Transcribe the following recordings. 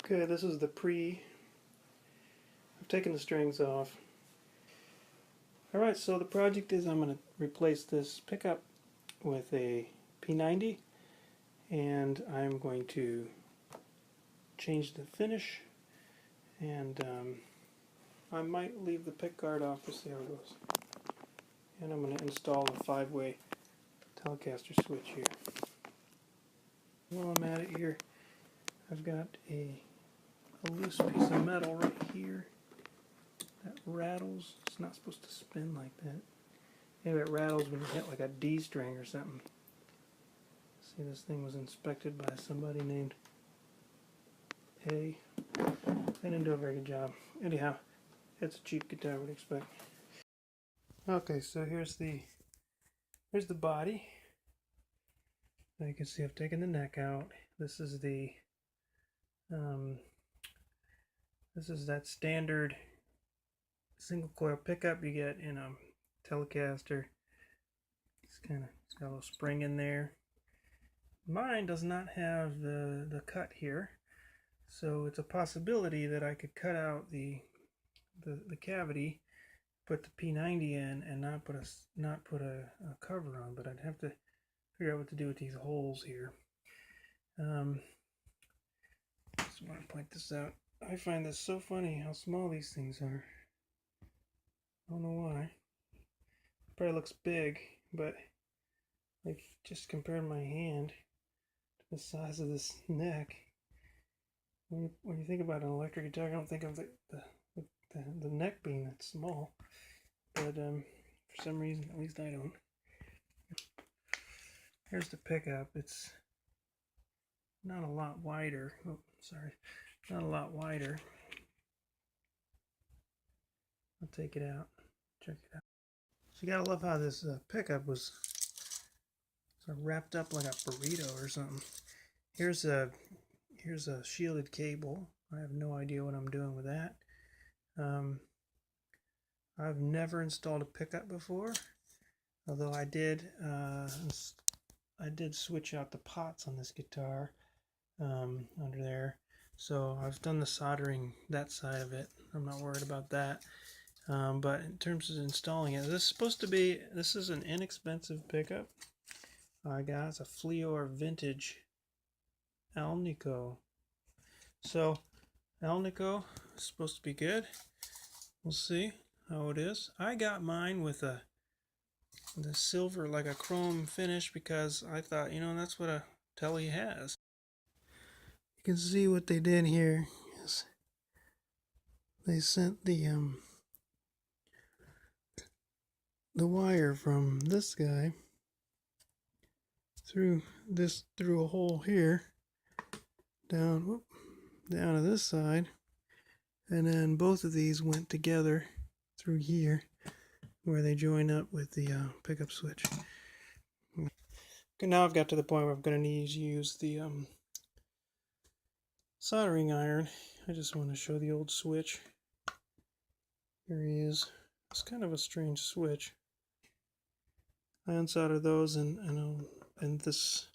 Okay, this is the pre. I've taken the strings off. Alright, so the project is I'm going to replace this pickup with a P90, and I'm going to change the finish, and I might leave the pick guard off to see how it goes. And I'm going to install a 5-way Telecaster switch here. While I'm at it here, I've got a loose piece of metal right here that rattles. It's not supposed to spin like that. Anyway, it rattles when you hit like a D string or something. See, this thing was inspected by somebody named A. They didn't do a very good job. Anyhow, it's a cheap guitar, I would expect. Okay, so here's the body. Now you can see I've taken the neck out. This is the this is that standard single coil pickup you get in a Telecaster. It's got a little spring in there. Mine does not have the cut here, so it's a possibility that I could cut out the cavity, put the P90 in, and not put a cover on. But I'd have to figure out what to do with these holes here. Just want to point this out. I find this so funny how small these things are. I don't know why. It probably looks big, but like just compare my hand to the size of this neck. When you think about an electric guitar, I don't think of the neck being that small. But for some reason, at least I don't. Here's the pickup. It's not a lot wider. Oh, sorry. Not a lot wider. I'll take it out. Check it out. So you gotta love how this pickup was sort of wrapped up like a burrito or something. Here's a shielded cable. I have no idea what I'm doing with that. I've never installed a pickup before, although I did switch out the pots on this guitar under there. So I've done the soldering that side of it. I'm not worried about that. But in terms of installing it, this is an inexpensive pickup. I got it's a Fleor vintage Alnico. So Alnico is supposed to be good. We'll see how it is. I got mine with the silver, like a chrome finish, because I thought, that's what a Tele has. You can see what they did here is they sent the wire from this guy through a hole here down to this side, and then both of these went together through here where they join up with the pickup switch. Okay, now I've got to the point where I'm going to need to use the soldering iron. I just want to show the old switch. Here he is. It's kind of a strange switch. I unsoldered those and this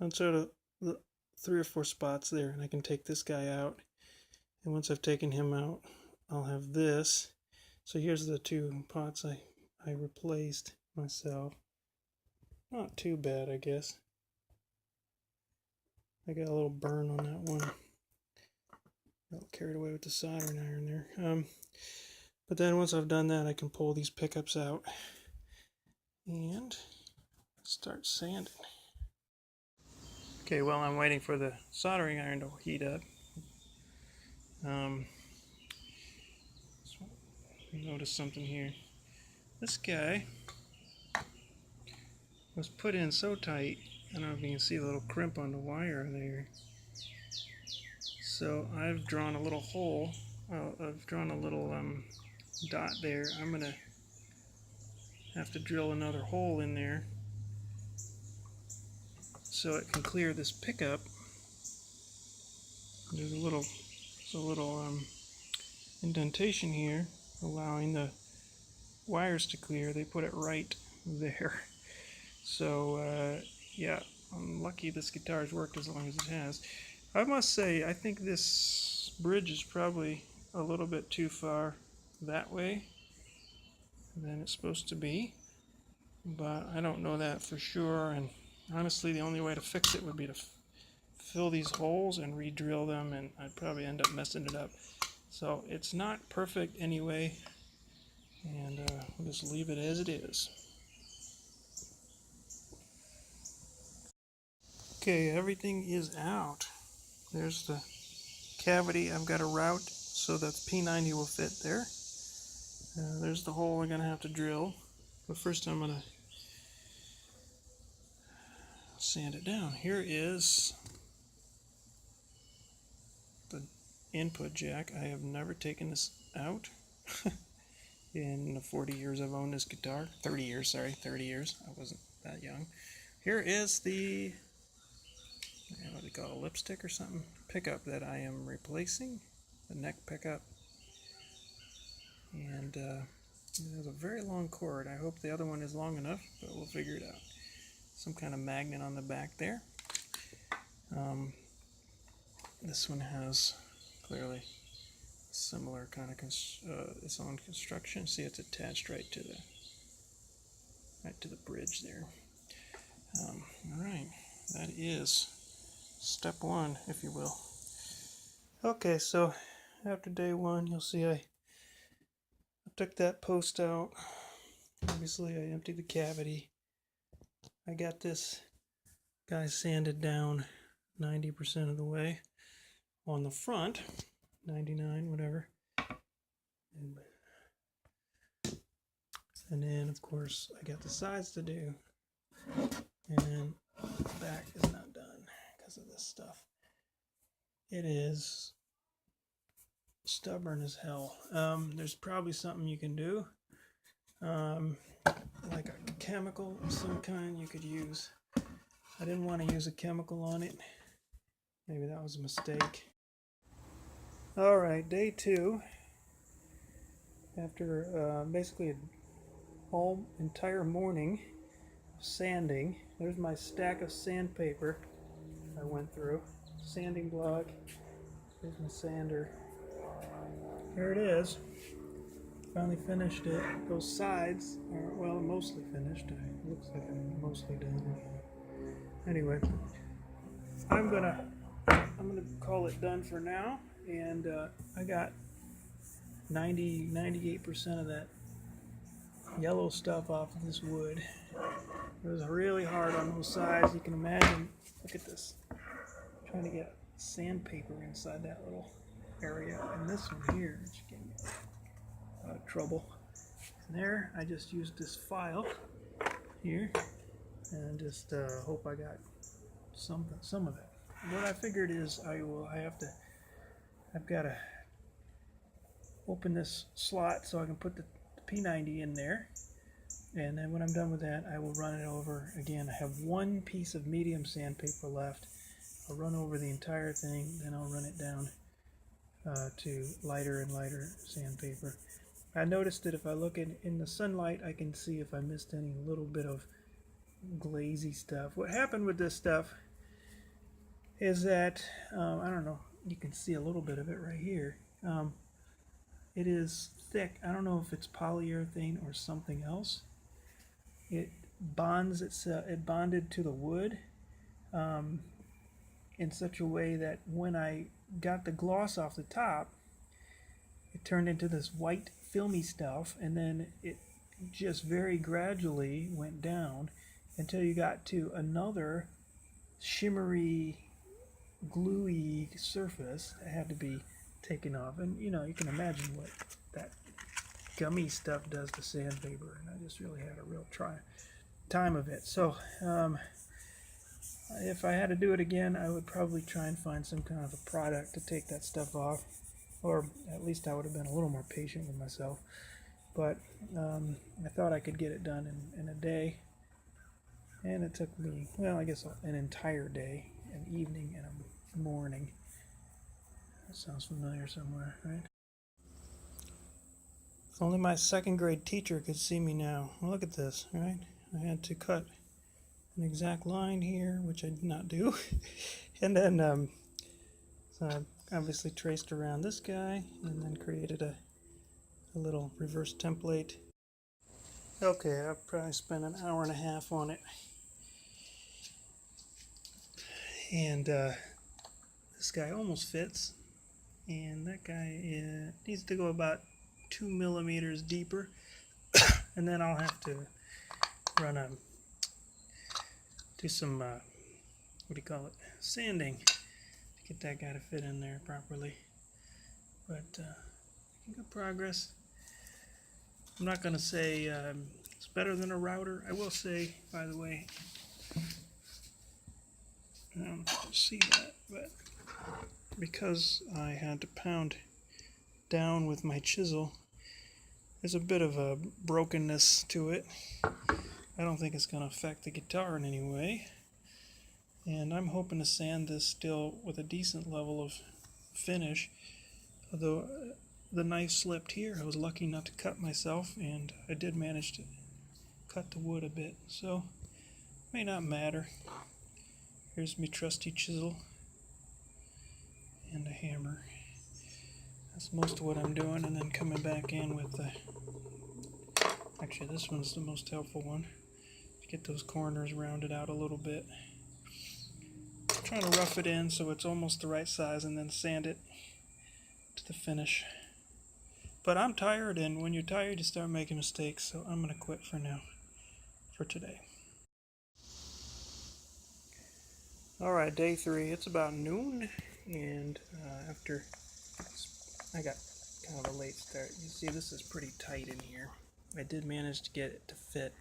unsoldered the 3 or 4 spots there, and I can take this guy out. And once I've taken him out, I'll have this. So here's the 2 pots I replaced myself. Not too bad, I guess. I got a little burn on that one. Got carried away with the soldering iron there. But then once I've done that, I can pull these pickups out and start sanding. Okay, well, I'm waiting for the soldering iron to heat up. Notice something here. This guy was put in so tight, I don't know if you can see the little crimp on the wire there. So I've drawn a little hole. I've drawn a little dot there. I'm gonna have to drill another hole in there so it can clear this pickup. There's a little indentation here allowing the wires to clear. They put it right there. So yeah, I'm lucky this guitar's worked as long as it has. I must say, I think this bridge is probably a little bit too far that way than it's supposed to be, but I don't know that for sure, and honestly the only way to fix it would be to fill these holes and re-drill them, and I'd probably end up messing it up. So it's not perfect anyway, and we'll just leave it as it is. Okay, everything is out. There's the cavity. I've got a route so that the P90 will fit there. There's the hole I'm going to have to drill. But first I'm going to sand it down. Here is the input jack. I have never taken this out in the 40 years I've owned this guitar. 30 years, sorry, 30 years. I wasn't that young. Here is the, what do they call it, a lipstick or something? Pickup that I am replacing. The neck pickup. And it has a very long cord. I hope the other one is long enough, but we'll figure it out. Some kind of magnet on the back there. This one has clearly a similar kind of its own construction. See, it's attached right to the bridge there. All right, that is step one, if you will. Okay, so after day one, you'll see I took that post out. Obviously, I emptied the cavity. I got this guy sanded down 90% of the way on the front, 99, whatever. And then, of course, I got the sides to do. And then the back is not done because of this stuff. It is stubborn as hell. There's probably something you can do. Like a chemical of some kind you could use. I didn't want to use a chemical on it. Maybe that was a mistake. Alright, day two. After basically an entire morning of sanding. There's my stack of sandpaper I went through. Sanding block. Here's my sander. Here it is. Finally finished it. Those sides are, well, mostly finished. It looks like I'm mostly done. Anyway, I'm gonna call it done for now, and I got 98% of that yellow stuff off of this wood. It was really hard on those sides. You can imagine. Look at this. I'm trying to get sandpaper inside that little area, and this one here, which gave me a lot of trouble. And there, I just used this file here, and just hope I got some of it. What I figured is I've got to open this slot so I can put the P90 in there, and then when I'm done with that, I will run it over again. I have one piece of medium sandpaper left. I'll run over the entire thing, then I'll run it down to lighter and lighter sandpaper. I noticed that if I look in the sunlight, I can see if I missed any little bit of glazy stuff. What happened with this stuff is that, I don't know, you can see a little bit of it right here. It is thick. I don't know if it's polyurethane or something else. It bonds itself. It bonded to the wood in such a way that when I got the gloss off the top, it turned into this white filmy stuff, and then it just very gradually went down until you got to another shimmery, gluey surface that had to be taken off. And you know, you can imagine what that gummy stuff does to sandpaper, and I just really had a real time of it. So if I had to do it again, I would probably try and find some kind of a product to take that stuff off, or at least I would have been a little more patient with myself. But I thought I could get it done in a day, and it took me, well, I guess an entire day, an evening and a morning. That sounds familiar somewhere, right? If only my second grade teacher could see me now. Well, look at this, right? I had to cut an exact line here, which I did not do. And then So I've obviously traced around this guy and then created a little reverse template. Okay, I've probably spent an hour and a half on it. And this guy almost fits. And that guy needs to go about 2 millimeters deeper. And then I'll have to do some, what do you call it, sanding to get that guy to fit in there properly. But good progress. I'm not going to say it's better than a router. I will say, by the way, I don't know if you can see that, but because I had to pound down with my chisel, there's a bit of a brokenness to it. I don't think it's going to affect the guitar in any way. And I'm hoping to sand this still with a decent level of finish. Although the knife slipped here, I was lucky not to cut myself, and I did manage to cut the wood a bit. So, may not matter. Here's my trusty chisel and a hammer. That's most of what I'm doing, and then coming back in with the... Actually, this one's the most helpful one. Get those corners rounded out a little bit. I'm trying to rough it in so it's almost the right size and then sand it to the finish. But I'm tired, and when you're tired you start making mistakes, so I'm going to quit for now, for today. Alright, day 3. It's about noon, and after I got kind of a late start. You see this is pretty tight in here. I did manage to get it to fit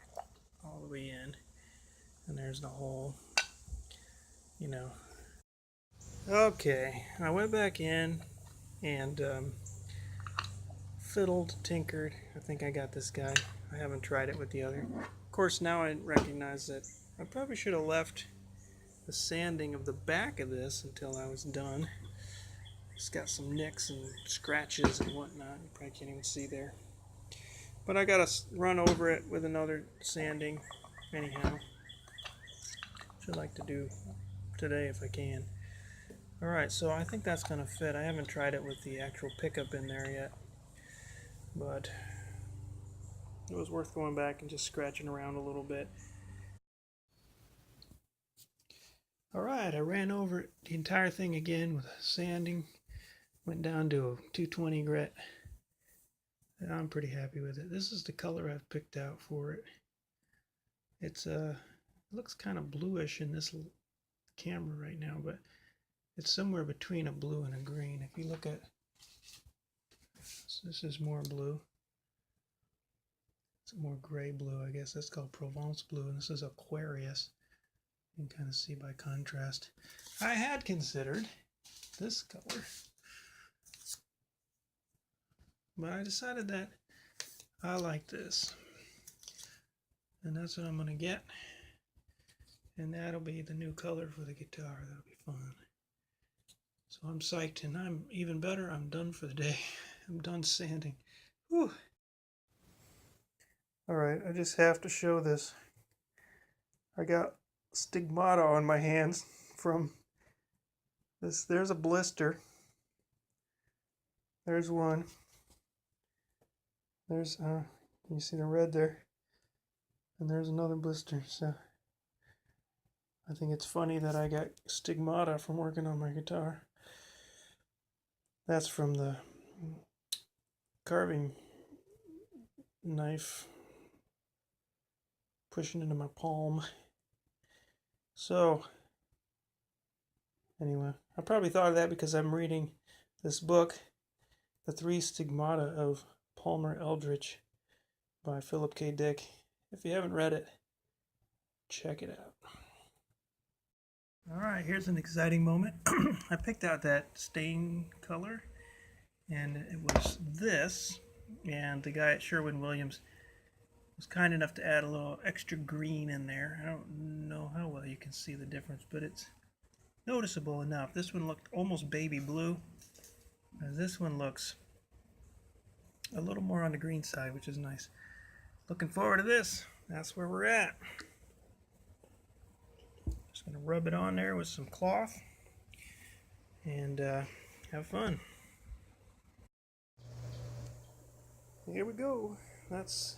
all the way in, and there's the hole, you know. Okay, I went back in and fiddled, tinkered. I think I got this guy. I haven't tried it with the other. Of course, now I recognize that I probably should have left the sanding of the back of this until I was done. It's got some nicks and scratches and whatnot. You probably can't even see there. But I gotta run over it with another sanding anyhow. Should like to do today if I can. Alright, so I think that's gonna fit. I haven't tried it with the actual pickup in there yet, but it was worth going back and just scratching around a little bit. Alright, I ran over the entire thing again with sanding. Went down to a 220 grit. And I'm pretty happy with it. This is the color I've picked out for it. It looks kind of bluish in this camera right now, but it's somewhere between a blue and a green. If you look at this, is more blue. It's more gray blue, I guess. That's called Provence blue, and this is Aquarius. You can kind of see by contrast. I had considered this color, but I decided that I like this, and that's what I'm going to get, and that'll be the new color for the guitar. That'll be fun. So I'm psyched, and I'm even better. I'm done for the day. I'm done sanding. Whew. Alright, I just have to show this. I got stigmata on my hands from this. There's a blister. There's one. There's can you see the red there? And there's another blister. So I think it's funny that I got stigmata from working on my guitar. That's from the carving knife pushing into my palm. So anyway, I probably thought of that because I'm reading this book, The 3 Stigmata of Palmer Eldritch by Philip K. Dick. If you haven't read it, check it out. Alright, here's an exciting moment. I picked out that stain color, and it was this, and the guy at Sherwin-Williams was kind enough to add a little extra green in there. I don't know how well you can see the difference, but it's noticeable enough. This one looked almost baby blue. This one looks a little more on the green side, which is nice. Looking forward to this. That's where we're at. Just going to rub it on there with some cloth. and have fun. Here we go. That's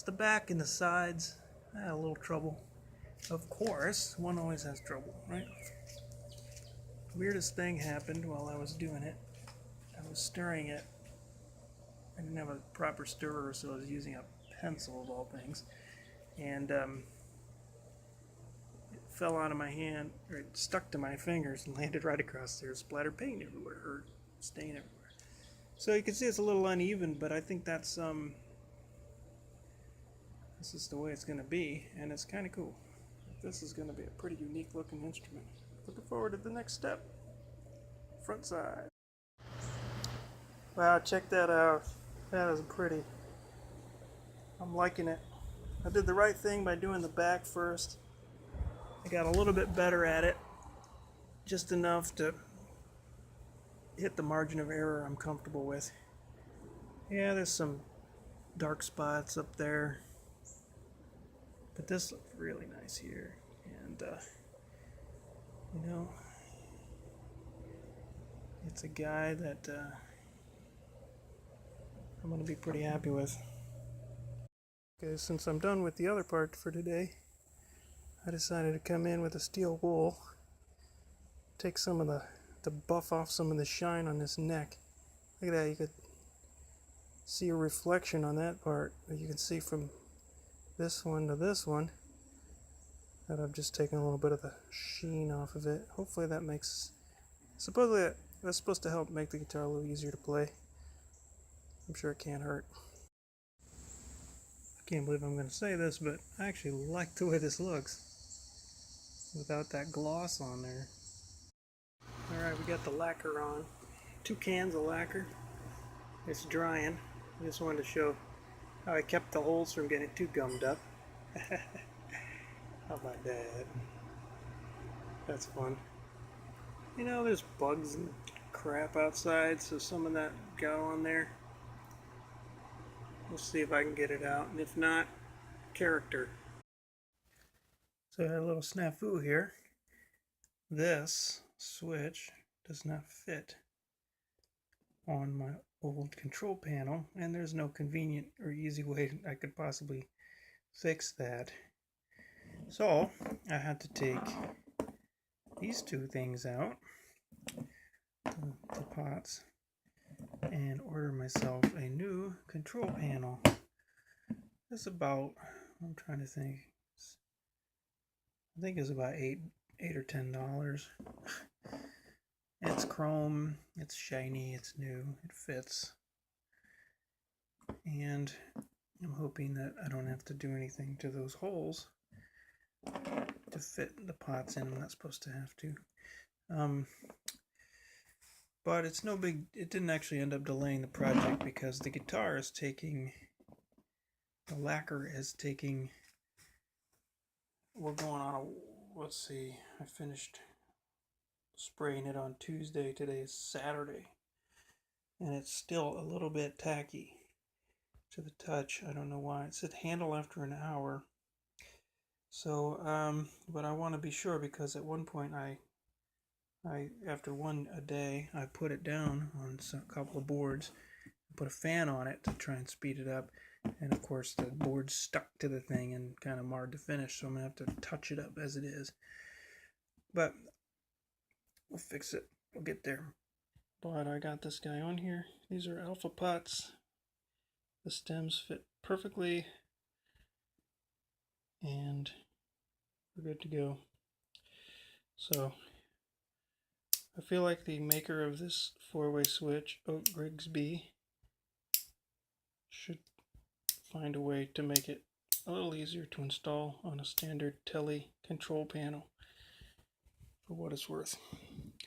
the back and the sides. I had a little trouble. Of course, one always has trouble, right? Weirdest thing happened while I was doing it. I was stirring it. I didn't have a proper stirrer, so I was using a pencil of all things. And it fell out of my hand, or it stuck to my fingers and landed right across there, splattered paint everywhere, or stain everywhere. So you can see it's a little uneven, but I think that's this is the way it's going to be, and it's kind of cool. This is going to be a pretty unique looking instrument. Looking forward to the next step. Front side. Wow, check that out. That is pretty. I'm liking it. I did the right thing by doing the back first. I got a little bit better at it. Just enough to hit the margin of error I'm comfortable with. Yeah, there's some dark spots up there. But this looks really nice here. And, you know, it's a guy that I'm going to be pretty happy with. Okay, since I'm done with the other part for today, I decided to come in with a steel wool, take some of to buff off some of the shine on this neck. Look at that, you could see a reflection on that part, but you can see from this one to this one that I've just taken a little bit of the sheen off of it. Hopefully that makes, supposedly that's supposed to help make the guitar a little easier to play. I'm sure it can't hurt. I can't believe I'm going to say this, but I actually like the way this looks without that gloss on there. Alright, we got the lacquer on. 2 cans of lacquer. It's drying. I just wanted to show how I kept the holes from getting too gummed up. How about that? That's fun. You know, there's bugs and crap outside, so some of that got on there. We'll see if I can get it out, and if not, character. So I had a little snafu here. This switch does not fit on my old control panel, and there's no convenient or easy way I could possibly fix that. So I had to take these 2 things out, the pots, and order myself a new control panel. It's about, I'm trying to think, I think it's about $8 or $10. It's chrome, it's shiny, it's new, it fits. And I'm hoping that I don't have to do anything to those holes to fit the pots in. I'm not supposed to have to. But it's no big, it didn't actually end up delaying the project because the guitar is taking, the lacquer is taking, we're going on a, let's see, I finished spraying it on Tuesday, today is Saturday, and it's still a little bit tacky to the touch. I don't know why. It said handle after an hour. So, but I want to be sure because at one point I after one a day, I put it down on a couple of boards, put a fan on it to try and speed it up, and of course the board stuck to the thing and kind of marred the finish, so I'm going to have to touch it up as it is. But we'll fix it. We'll get there. But I got this guy on here. These are alpha pots. The stems fit perfectly, and we're good to go. So I feel like the maker of this 4-way switch, Oak Grigsby, should find a way to make it a little easier to install on a standard Tele control panel, for what it's worth.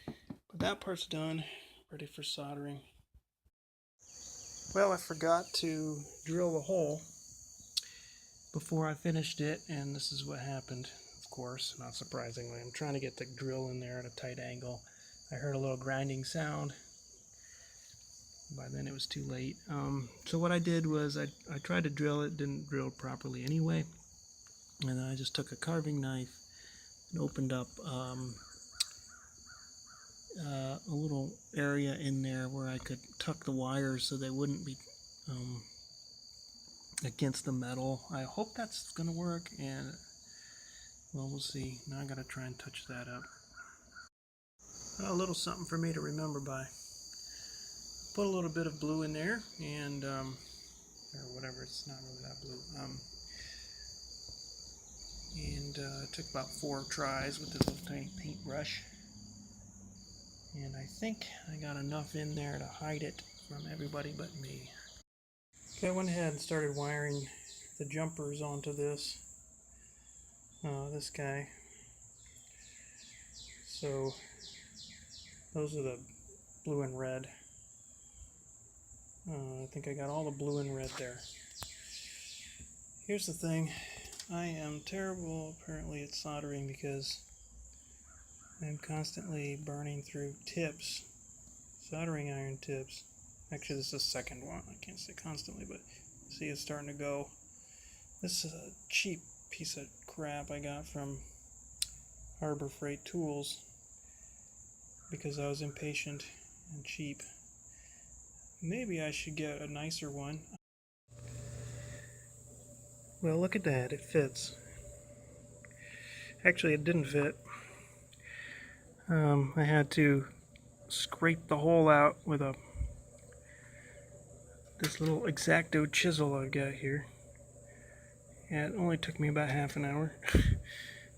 But that part's done, ready for soldering. Well, I forgot to drill the hole before I finished it, and this is what happened, of course, not surprisingly. I'm trying to get the drill in there at a tight angle. I heard a little grinding sound. By then it was too late. So what I did was I tried to drill it, didn't drill properly anyway. And then I just took a carving knife and opened up a little area in there where I could tuck the wires so they wouldn't be against the metal. I hope that's going to work, and well, we'll see. Now I got to try and touch that up. A little something for me to remember by. Put a little bit of blue in there, and or whatever, it's not really that blue. It took about 4 tries with this little tiny paintbrush. And I think I got enough in there to hide it from everybody but me. Okay, I went ahead and started wiring the jumpers onto this guy. So those are the blue and red. I think I got all the blue and red there. Here's the thing. I am terrible apparently at soldering because I'm constantly burning through tips, soldering iron tips. Actually, this is the second one. I can't say constantly, but see it's starting to go. This is a cheap piece of crap I got from Harbor Freight Tools because I was impatient and cheap. Maybe I should get a nicer one. Well, look at that. It fits. Actually, it didn't fit. I had to scrape the hole out with this little X-Acto chisel I've got here. Yeah, it only took me about half an hour.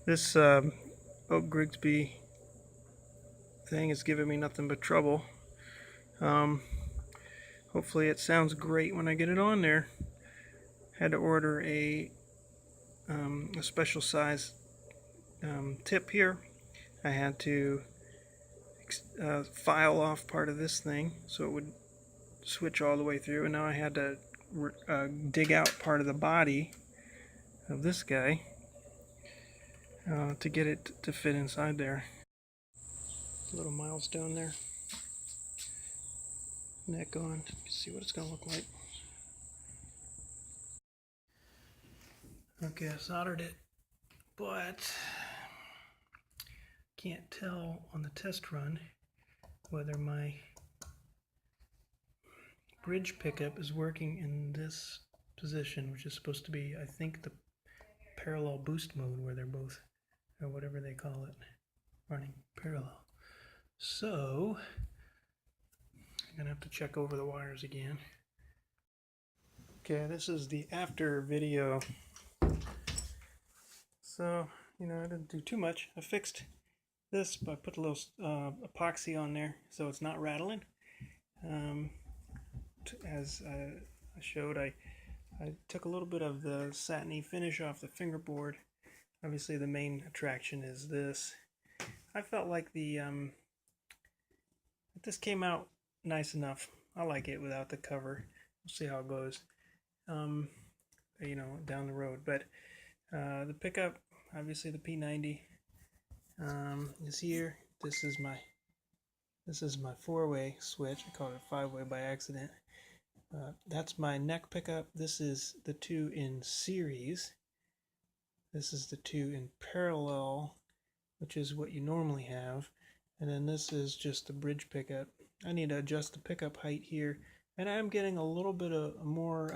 This Oak Grigsby thing is giving me nothing but trouble. Hopefully it sounds great when I get it on there. Had to order a special size tip here. I had to file off part of this thing so it would switch all the way through, and now I had to dig out part of the body of this guy to get it to fit inside there. A little milestone there. Neck on. See what it's going to look like. Okay, I soldered it, but can't tell on the test run whether my bridge pickup is working in this position, which is supposed to be, I think, the parallel boost mode, where they're both, or whatever they call it, running parallel. So I'm gonna have to check over the wires again. Okay, this is the after video. So, you know, I didn't do too much. I fixed this, but I put a little epoxy on there so it's not rattling. As I showed, I took a little bit of the satiny finish off the fingerboard. Obviously the main attraction is this. I felt like this came out nice enough. I like it without the cover. We'll see how it goes, you know, down the road. But the pickup, obviously the P90 is here. This is my 4-way switch. I called it 5-way by accident. That's my neck pickup. This is the 2 in series. This is the 2 in parallel, which is what you normally have. And then this is just the bridge pickup. I need to adjust the pickup height here. And I'm getting a little bit of more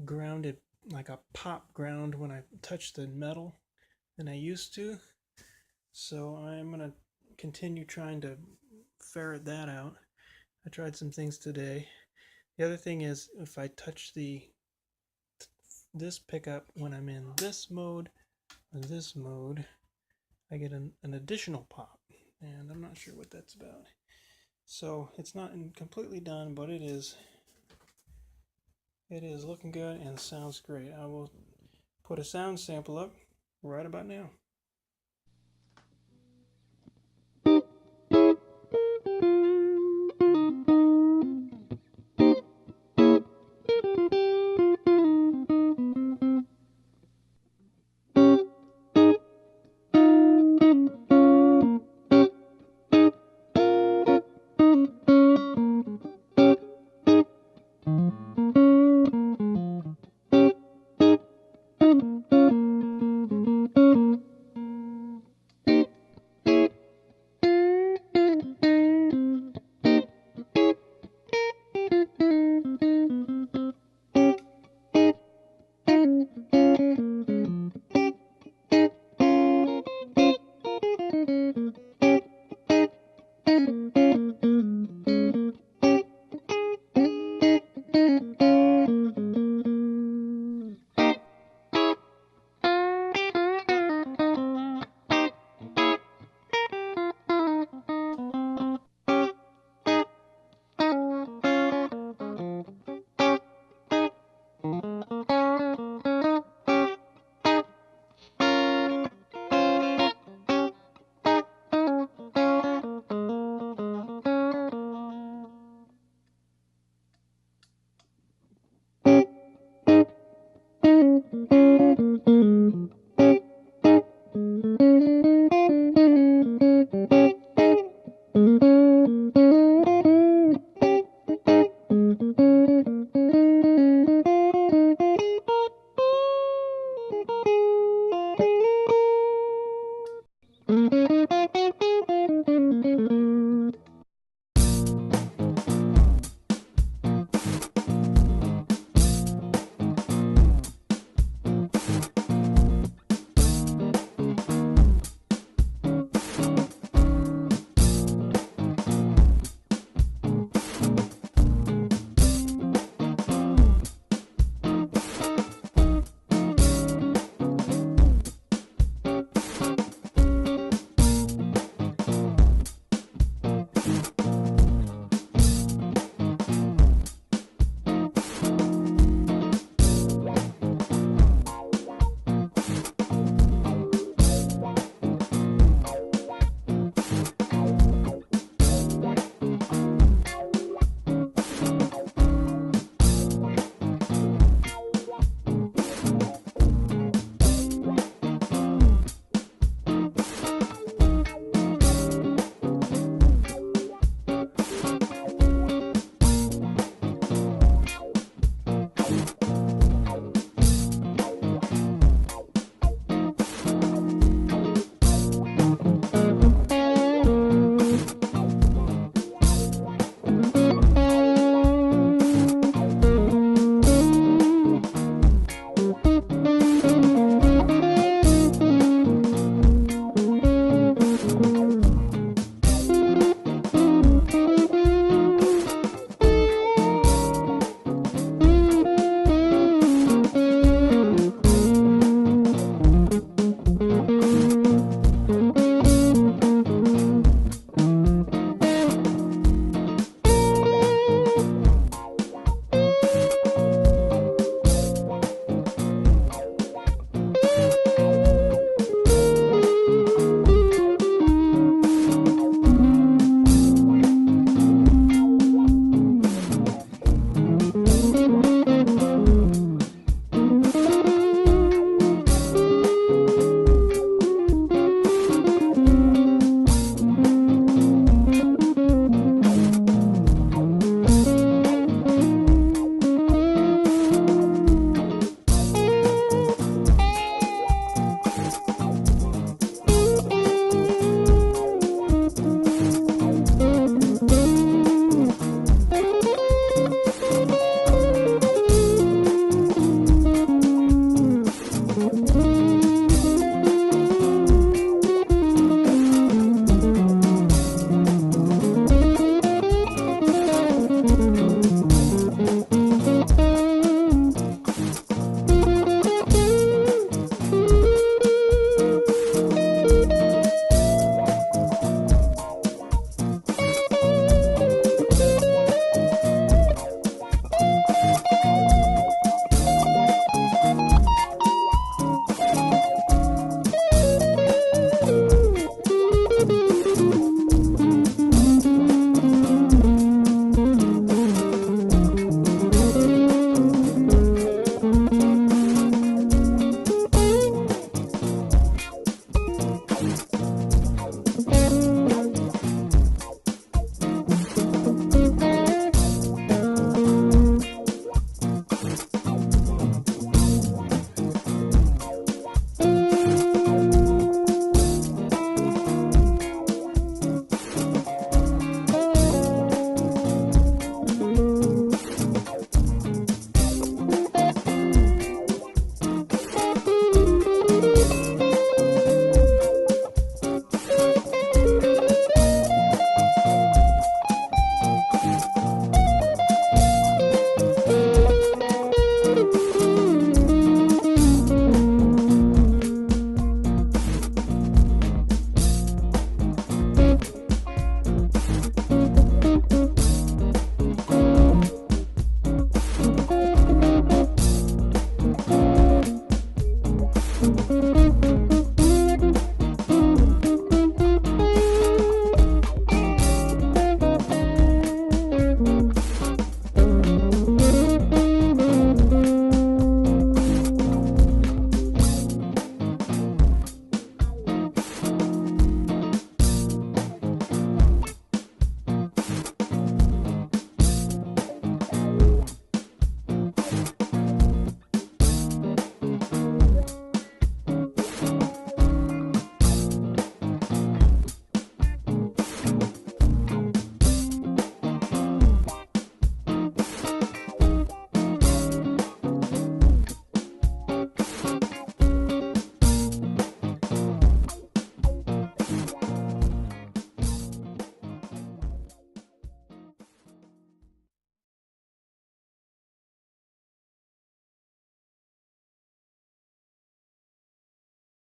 grounded, like a pop ground when I touch the metal than I used to. So I'm going to continue trying to ferret that out. I tried some things today. The other thing is, if I touch this pickup when I'm in this mode or this mode, I get an additional pop, and I'm not sure what that's about. So it's not completely done, but it is looking good and sounds great. I will put a sound sample up right about now.